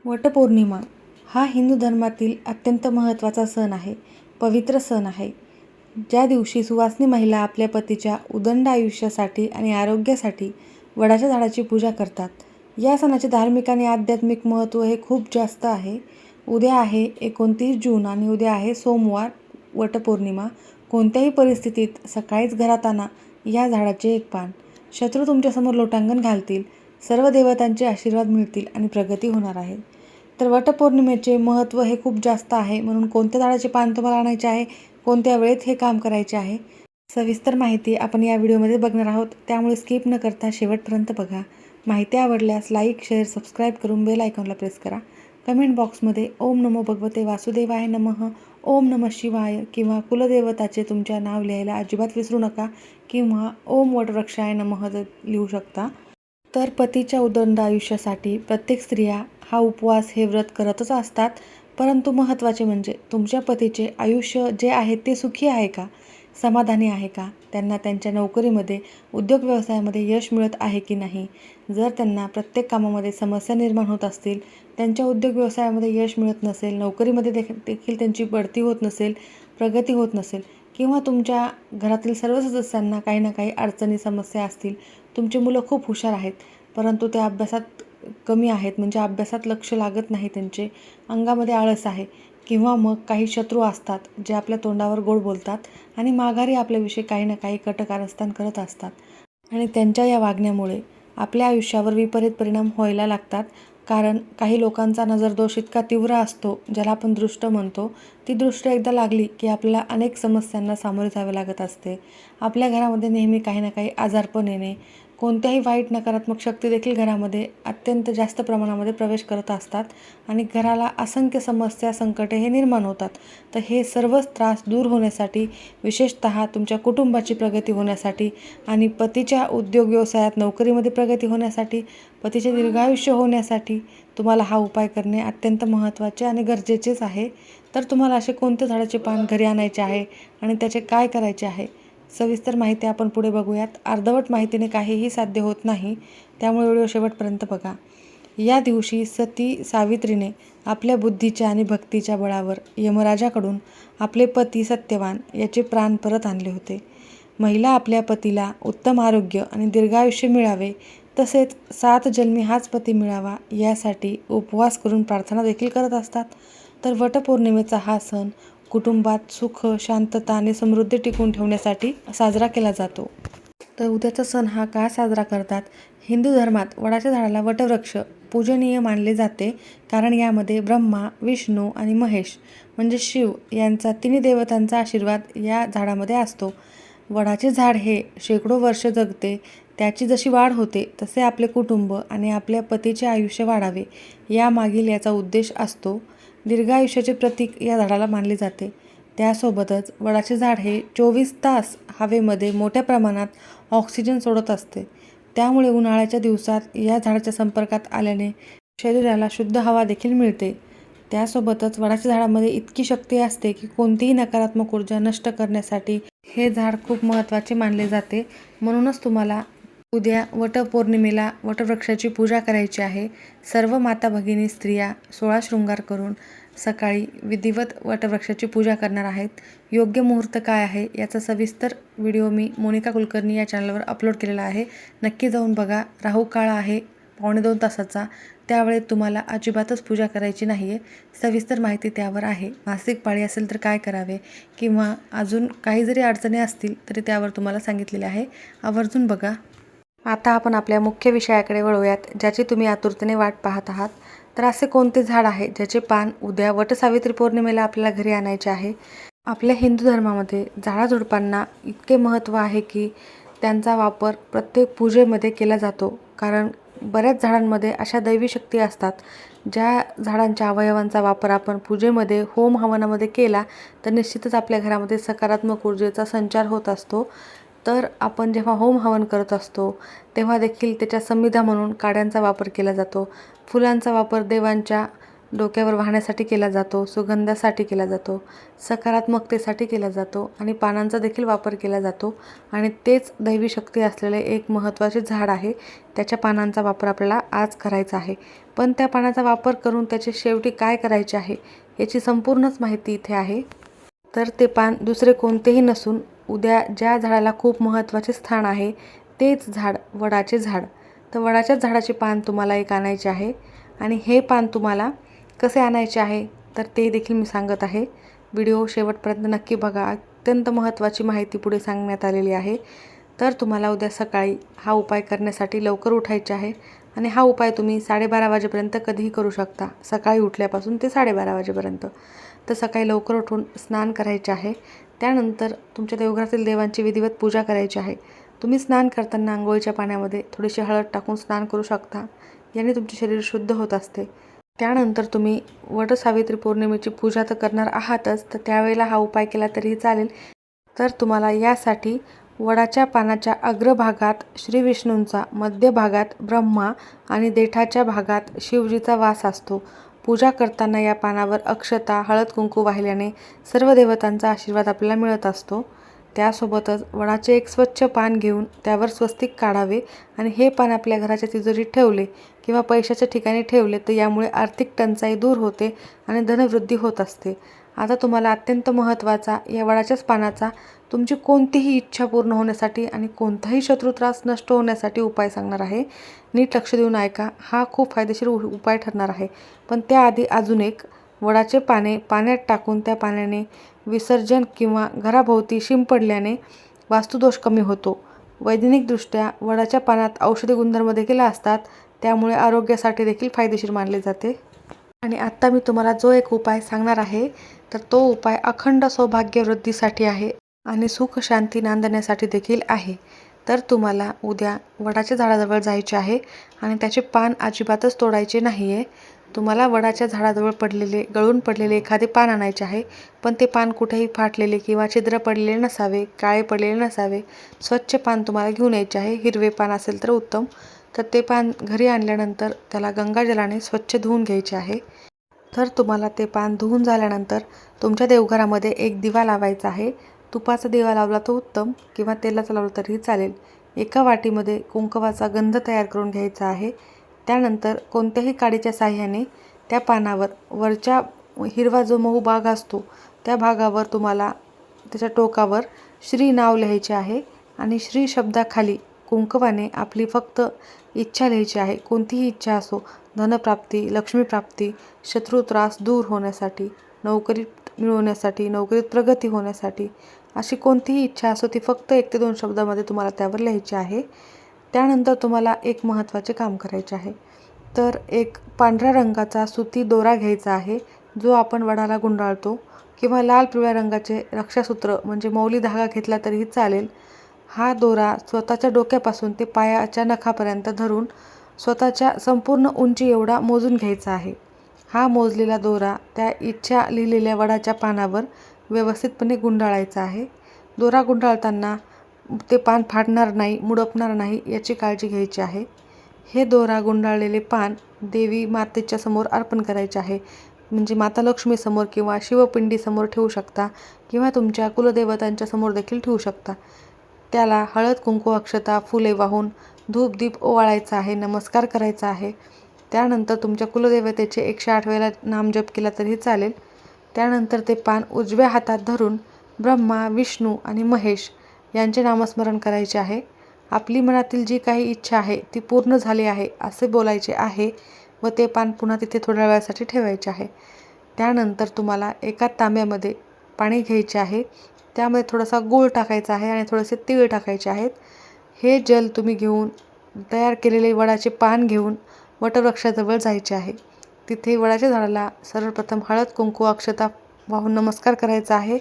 वटपौर्णिमा हा हिंदू धर्मातील अत्यंत महत्त्वाचा सण आहे. पवित्र सण आहे. ज्या दिवशी सुवासिनी महिला आपल्या पतीच्या उदंड आयुष्यासाठी आणि आरोग्यासाठी वडाच्या झाडाची पूजा करतात. या सणाचे धार्मिक आणि आध्यात्मिक महत्त्व हे खूप जास्त आहे. उद्या आहे 29 जून आणि उद्या आहे सोमवार वटपौर्णिमा. कोणत्याही परिस्थितीत सकाळीच घरात आणा या झाडाचे एक पान. शत्रू तुमच्यासमोर लोटांगण घालतील, सर्व देवतांचे आशीर्वाद मिळतील आणि प्रगती होणार आहे. तर वटपौर्णिमेचे महत्त्व हे खूप जास्त आहे. म्हणून कोणत्या झाडाचे पान तुम्हाला आणायचे आहे, कोणत्या वेळेत हे काम करायचे आहे, सविस्तर माहिती आपण या व्हिडिओमध्ये बघणार आहोत. त्यामुळे स्किप न करता शेवटपर्यंत बघा. माहिती आवडल्यास लाईक, शेअर, सबस्क्राईब करून बेल आयकॉनला प्रेस करा. कमेंट बॉक्समध्ये ओम नमो भगवते वासुदेवाय नमः, ओम नमः शिवाय किंवा कुलदेवताचे तुमच्या नाव लिहायला अजिबात विसरू नका किंवा ओम वटवृक्षाय नमः लिहू शकता. तर पतीच्या उदंड आयुष्यासाठी प्रत्येक स्त्रिया हा उपवास हे व्रत करतच असतात. परंतु महत्त्वाचे म्हणजे तुमच्या पतीचे आयुष्य जे आहे ते सुखी आहे का, समाधानी आहे का, त्यांना त्यांच्या नोकरीमध्ये, उद्योग व्यवसायामध्ये यश मिळत आहे की नाही. जर त्यांना प्रत्येक कामामध्ये समस्या निर्माण होत असतील, त्यांच्या उद्योग व्यवसायामध्ये यश मिळत नसेल, नोकरीमध्ये देखील त्यांची बढती होत नसेल, प्रगती होत नसेल किंवा तुमच्या घरातील सर्व सदस्यांना काही ना काही अडचणी, समस्या असतील, तुमची मुलं खूप हुशार आहेत परंतु ते अभ्यासात कमी आहेत, म्हणजे अभ्यासात लक्ष लागत नाही, त्यांचे अंगामध्ये आळस आहे किंवा मग काही शत्रू असतात जे आपल्या तोंडावर गोड बोलतात आणि माघारी आपल्याविषयी काही ना काही कटकारस्थान करत असतात आणि त्यांच्या या वागण्यामुळे आपल्या आयुष्यावर विपरीत परिणाम व्हायला लागतात. कारण काही लोकांचा नजरदोष इतका तीव्र असतो, ज्याला आपण दृष्ट म्हणतो. ती दृष्ट एकदा लागली की आपल्याला अनेक समस्यांना सामोरे जावे लागत असते. आपल्या घरामध्ये नेहमी काही ना काही आजारपण येणे, कोणत्याही वाईट नकारात्मक शक्ती देखील घरामध्ये अत्यंत जास्त प्रमाणामध्ये प्रवेश करत असतात आणि घराला असंख्य समस्या, संकटे हे निर्माण होतात. तर हे सर्वच त्रास दूर होण्यासाठी, विशेषतः तुमच्या कुटुंबाची प्रगती होण्यासाठी आणि पतीच्या उद्योग व्यवसायात, नोकरीमध्ये प्रगती होण्यासाठी, पतीचे दीर्घायुष्य होण्यासाठी तुम्हाला हा उपाय करणे अत्यंत महत्त्वाचे आणि गरजेचेच आहे. तर तुम्हाला असे कोणते झाडाचे पान घरी आणायचे आहे आणि त्याचे काय करायचे आहे, सविस्तर माहिती आपण पुढे बघूयात. अर्धवट माहितीने काहीही साध्य होत नाही, त्यामुळे व्हिडिओ शेवटपर्यंत बघा. या दिवशी सती सावित्रीने आपल्या बुद्धीच्या आणि भक्तीच्या बळावर यमराजाकडून आपले पती सत्यवान याचे प्राण परत आणले होते. महिला आपल्या पतीला उत्तम आरोग्य आणि दीर्घायुष्य मिळावे, तसेच 7 जन्मी हाच पती मिळावा यासाठी उपवास करून प्रार्थना देखील करत असतात. तर वटपौर्णिमेचा हा सण कुटुंबात सुख, शांतता आणि समृद्धी टिकवून ठेवण्यासाठी साजरा केला जातो. तर उद्याचा सण हा का साजरा करतात? हिंदू धर्मात वडाच्या झाडाला वटवृक्ष पूजनीय मानले जाते, कारण यामध्ये ब्रह्मा, विष्णू आणि महेश म्हणजे शिव यांचा तिन्ही देवतांचा आशीर्वाद या झाडामध्ये असतो. वडाचे झाड हे शेकडो वर्ष जगते. त्याची जशी वाढ होते तसे आपले कुटुंब आणि आपल्या पतीचे आयुष्य वाढावे, यामागील याचा उद्देश असतो. दीर्घायुष्याचे प्रतीक या झाडाला मानले जाते. त्यासोबतच वडाचे झाड हे 24 तास हवेमध्ये मोठ्या प्रमाणात ऑक्सिजन सोडत असते. त्यामुळे उन्हाळ्याच्या दिवसात या झाडाच्या संपर्कात आल्याने शरीराला शुद्ध हवा देखील मिळते. त्यासोबतच वडाच्या झाडामध्ये इतकी शक्ती असते की कोणतीही नकारात्मक ऊर्जा नष्ट करण्यासाठी हे झाड खूप महत्त्वाचे मानले जाते. म्हणूनच तुम्हाला उद्या वटपौर्णिमेला वटवृक्षाची पूजा करायची आहे. सर्व माता भगिनी स्त्रिया 16 शृंगार करून सकाळी विधिवत वटवृक्षाची पूजा करणार आहेत. योग्य मुहूर्त काय आहे याचा सविस्तर व्हिडिओ मी मोनिका कुलकर्णी या चॅनलवर अपलोड केलेला आहे. नक्की जाऊन बघा. राहू काळ आहे 1.25 तासाचा, त्यावेळेत तुम्हाला अजिबातच पूजा करायची नाही आहे. सविस्तर माहिती त्यावर आहे. मासिक पाळी असेल तर काय करावे किंवा अजून काही जरी अडचणी असतील तरी त्यावर तुम्हाला सांगितलेले आहे. आवर्जून बघा. आता आपण आपल्या मुख्य विषयाकडे वळूयात, ज्याची तुम्ही आतुरतेने वाट पाहत आहात. तर असे कोणते झाड आहे ज्याचे पान उद्या वटसावित्री पौर्णिमेला आपल्याला घरी आणायचे आहे? आपल्या हिंदू धर्मामध्ये झाडाझुडपांना इतके महत्त्व आहे की त्यांचा वापर प्रत्येक पूजेमध्ये केला जातो. कारण बऱ्याच झाडांमध्ये अशा दैवी शक्ती असतात, ज्या झाडांच्या अवयवांचा वापर आपण पूजेमध्ये, होम हवनामध्ये केला तर निश्चितच आपल्या घरामध्ये सकारात्मक ऊर्जेचा संचार होत असतो. तर आपण जेव्हा होम हवन करत असतो तेव्हा देखील त्याच्या समिधा म्हणून काड्यांचा वापर केला जातो. फुलांचा वापर देवांच्या डोक्यावर वाहण्यासाठी केला जातो, सुगंधासाठी केला जातो, सकारात्मकतेसाठी केला जातो आणि पानांचा देखील वापर केला जातो. आणि तेच दैवी शक्ती असलेले एक महत्त्वाचे झाड आहे. त्याच्या पानांचा वापर आपल्याला आज करायचा आहे. पण त्या पानाचा वापर करून त्याचे शेवटी काय करायचे आहे याची संपूर्णच माहिती इथे आहे. तर ते पान दुसरे कोणतेही नसून उद्या ज्या झाडाला खूप महत्त्वाचे स्थान आहे तेच झाड वडाचे झाड. तर वडाच्या झाडाचे पान तुम्हाला एक आणायचे आहे आणि हे पान तुम्हाला कसे आणायचे आहे तर ते देखील मी सांगत आहे. व्हिडिओ शेवटपर्यंत नक्की बघा. अत्यंत महत्त्वाची माहिती पुढे सांगण्यात आलेली आहे. तर तुम्हाला उद्या सकाळी हा उपाय करण्यासाठी लवकर उठायचे आहे आणि हा उपाय तुम्ही 12:30 वाजेपर्यंत कधीही करू शकता. सकाळी उठल्यापासून ते 12:30 वाजेपर्यंत. तर सकाळी लवकर उठून स्नान करायचे आहे. त्यानंतर तुमच्या देवघरातील देवांची विधिवत पूजा करायची आहे. तुम्ही स्नान करताना अंघोळीच्या पाण्यामध्ये थोडीशी हळद टाकून स्नान करू शकता. याने तुमचे शरीर शुद्ध होत असते. त्यानंतर तुम्ही वटसावित्री पौर्णिमेची पूजा तर करणार आहातच, तर त्यावेळेला हा उपाय केला तरीही चालेल. तर तुम्हाला यासाठी वडाच्या पानाच्या अग्रभागात श्री विष्णूंचा, मध्यभागात ब्रह्मा आणि देठाच्या भागात शिवजीचा वास असतो. पूजा करताना या पानावर अक्षता, हळद कुंकू वाहिल्याने सर्व देवतांचा आशीर्वाद आपल्याला मिळत असतो. त्यासोबतच वडाचे एक स्वच्छ पान घेऊन त्यावर स्वस्तिक काढावे आणि हे पान आपल्या घराच्या तिजोरीत ठेवले किंवा पैशाच्या ठिकाणी ठेवले तर यामुळे आर्थिक टंचाई दूर होते आणि धनवृद्धी होत असते. आता तुम्हाला अत्यंत महत्त्वाचा या वडाच्याच पानाचा तुमची कोणतीही इच्छा पूर्ण होण्यासाठी आणि कोणताही शत्रुत्रास नष्ट होण्यासाठी उपाय सांगणार आहे. नीट लक्ष देऊन ऐका. हा खूप फायदेशीर उपाय ठरणार आहे. पण त्याआधी अजून एक, वडाचे पाने पाण्यात टाकून त्या पाण्याने विसर्जन किंवा घराभोवती शिंपडल्याने वास्तुदोष कमी होतो. वैज्ञानिकदृष्ट्या वडाच्या पानात औषधी गुणधर्म देखील असतात, त्यामुळे आरोग्यासाठी देखील फायदेशीर मानले जाते. आणि आत्ता मी तुम्हाला जो एक उपाय सांगणार आहे तर तो उपाय अखंड सौभाग्यवृद्धीसाठी आहे आणि सुख शांती नांदण्यासाठी देखील आहे. तर तुम्हाला उद्या वडाच्या झाडाजवळ जायचे आहे आणि त्याचे पान अजिबातच तोडायचे नाही आहे. तुम्हाला वडाच्या झाडाजवळ गळून पडलेले एखादे पान आणायचे आहे. पण ते पान कुठेही फाटलेले किंवा छिद्र पडलेले नसावे, काळे पडलेले नसावे. स्वच्छ पान तुम्हाला घेऊन यायचे आहे. हिरवे पान असेल तर उत्तम. तर ते पान घरी आणल्यानंतर त्याला गंगाजलाने स्वच्छ धुवून घ्यायचे आहे. तर तुम्हाला ते पान धुवून झाल्यानंतर तुमच्या देवघरामध्ये एक दिवा लावायचा आहे. तुपाचा दिवा लावला तर उत्तम किंवा तेलाचा लावला तरीही चालेल. एका वाटीमध्ये कुंकवाचा गंध तयार करून घ्यायचा आहे. त्यानंतर कोणत्याही काडीच्या साहाय्याने त्या पानावर वरच्या हिरवा जो मऊ भाग असतो त्या भागावर तुम्हाला त्याच्या टोकावर श्री नाव लिहायचे आहे आणि श्री शब्दाखाली कुंकवाने आपली फक्त इच्छा लिहायची आहे. कोणतीही इच्छा असो, धनप्राप्ती, लक्ष्मीप्राप्ती, शत्रुत्रास दूर होण्यासाठी, नोकरी मिळवण्यासाठी, नोकरीत प्रगती होण्यासाठी, अशी कोणतीही इच्छा असो ती फक्त 1 ते 2 शब्दामध्ये तुम्हाला त्यावर लिहायची आहे. त्यानंतर तुम्हाला एक महत्त्वाचे काम करायचे आहे. तर एक पांढऱ्या रंगाचा सुती दोरा घ्यायचा आहे जो आपण वडाला गुंडाळतो किंवा लाल पिवळ्या रंगाचे रक्षासूत्र म्हणजे मौली धागा घेतला तरीही चालेल. हा दोरा स्वतःच्या डोक्यापासून ते पायाच्या नखापर्यंत धरून स्वतःच्या संपूर्ण उंची एवढा मोजून घ्यायचा आहे. हा मोजलेला दोरा त्या इच्छा लिहिलेल्या वडाच्या पानावर व्यवस्थितपणे गुंडाळायचा आहे. दोरा गुंडाळताना ते पान फाडणार नाही, मुडपणार नाही याची काळजी घ्यायची आहे. हे दोरा गुंडाळलेले पान देवी मातेच्या समोर अर्पण करायचे आहे. म्हणजे माता लक्ष्मीसमोर किंवा शिवपिंडीसमोर ठेवू शकता किंवा तुमच्या कुलदेवतांच्या समोर देखील ठेवू शकता. त्याला हळद कुंकू अक्षता फुले वाहून धूप दीप ओवाळायचा आहे, नमस्कार करायचा आहे. त्यानंतर तुमच्या कुलदेवतेचे 108 वेळा नामजप केला तरीही चालेल. त्यानंतर ते पान उजव्या हातात धरून ब्रह्मा, विष्णू आणि महेश यांचे नामस्मरण करायचे आहे. आपली मनातील जी काही इच्छा आहे ती पूर्ण झाली आहे असे बोलायचे आहे व ते पान पुन्हा तिथे थोड्या वेळासाठी ठेवायचे आहे. त्यानंतर तुम्हाला एका तांब्यामध्ये पाणी घ्यायचे आहे. त्यामध्ये थोडासा गूळ टाकायचा आहे आणि थोडेसे तीळ टाकायचे आहेत. हे जल तुम्ही घेऊन तयार केलेले वडाचे पान घेऊन वटवृक्षाजवळ जायचे आहे. तिथे वडाच्या झाडाला सर्वप्रथम हळद कुंकू अक्षता वाहून नमस्कार करायचा आहे.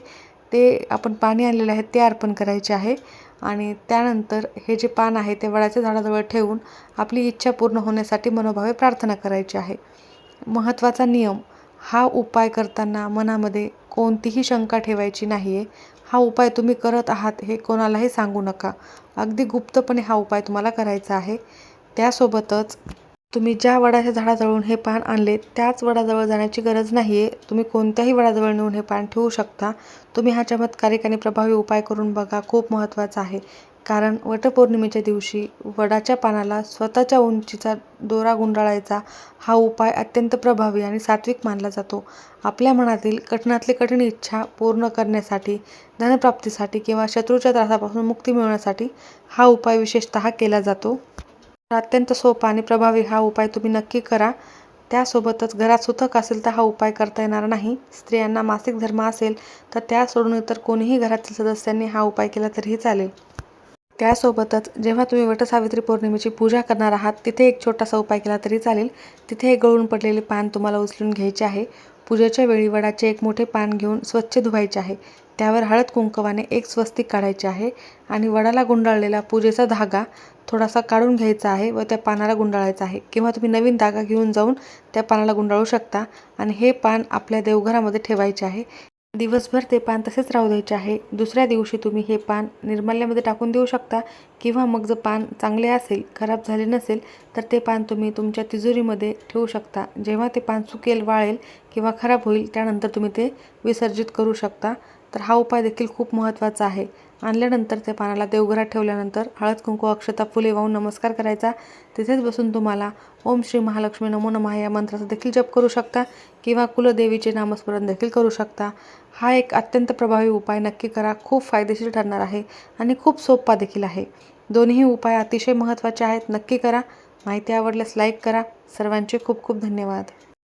ते आपण पाणी आणलेले आहे ते अर्पण करायचे आहे आणि त्यानंतर हे जे पान आहे ते वडाच्या झाडाजवळ ठेवून आपली इच्छा पूर्ण होण्यासाठी मनोभावे प्रार्थना करायची आहे. महत्त्वाचा नियम, हा उपाय करताना मनामध्ये कोणतीही शंका ठेवायची नाही आहे. हा उपाय तुम्ही करत आहात हे कोणालाही सांगू नका. अगदी गुप्तपणे हा उपाय तुम्हाला करायचा आहे. त्यासोबतच तुम्ही ज्या वडाच्या झाडाजवळून हे पान आणले त्याच वडाजवळ जाण्याची गरज नाही आहे. तुम्ही कोणत्याही वडाजवळ नेऊन हे पान ठेवू शकता. तुम्ही हा चमत्कारिक आणि प्रभावी उपाय करून बघा. खूप महत्त्वाचा आहे. कारण वटपौर्णिमेच्या दिवशी वडाच्या पानाला स्वतःच्या उंचीचा दोरा गुंडाळायचा हा उपाय अत्यंत प्रभावी आणि सात्विक मानला जातो. आपल्या मनातील कठीणातली कठीण इच्छा पूर्ण करण्यासाठी, धनप्राप्तीसाठी किंवा शत्रूच्या त्रासापासून मुक्ती मिळवण्यासाठी हा उपाय विशेषतः केला जातो. अत्यंत सोपा आणि प्रभावी हा उपाय तुम्ही नक्की करा. त्यासोबतच घरात सुतक असेल तर हा उपाय करता येणार नाही. स्त्रियांना मासिक धर्म असेल तर त्या सोडून इतर कोणीही घरातील सदस्यांनी हा उपाय केला तरीही चालेल. त्यासोबतच जेव्हा तुम्ही वटसावित्री पौर्णिमेची पूजा करणार आहात तिथे एक छोटासा उपाय केला तरी चालेल. तिथे एक गळून पडलेले पान तुम्हाला उचलून घ्यायचे आहे. पूजेच्या वेळी वडाचे एक मोठे पान घेऊन स्वच्छ धुवायचे आहे. त्यावर हळद कुंकवाने एक स्वस्तिक काढायचे आहे आणि वडाला गुंडाळलेला पूजेचा धागा थोडासा काढून घ्यायचा आहे व त्या पानाला गुंडाळायचा आहे. किंवा तुम्ही नवीन धागा घेऊन जाऊन त्या पानाला गुंडाळू शकता आणि हे पान आपल्या देवघरामध्ये ठेवायचे आहे. दिवसभर ते पान तसेच राहू द्यायचे आहे. दुसऱ्या दिवशी तुम्ही हे पान निर्माल्यामध्ये टाकून देऊ शकता किंवा मग जर पान चांगले असेल, खराब झाले नसेल तर ते पान तुम्ही तुमच्या तिजोरीमध्ये ठेवू शकता. जेव्हा ते पान सुकेल, वाळेल किंवा खराब होईल त्यानंतर तुम्ही ते विसर्जित करू शकता. तर हा उपाय देखील खूप महत्त्वाचा आहे. आणल्यानंतर त्या पानाला देवघरात ठेवल्यानंतर हळद कुंकू अक्षता फुले वाहून नमस्कार करायचा. तिथेच बसून तुम्हाला ओम श्री महालक्ष्मी नमो नमः या मंत्राचा देखील जप करू शकता किंवा कुलदेवीचे नामस्मरण देखील करू शकता. हा एक अत्यंत प्रभावी उपाय नक्की करा. खूप फायदेशीर ठरणार आहे आणि खूप सोपा देखील आहे. दोन्ही उपाय अतिशय महत्त्वाचे आहेत. नक्की करा. माहिती आवडल्यास लाईक करा. सर्वांचे खूप खूप धन्यवाद.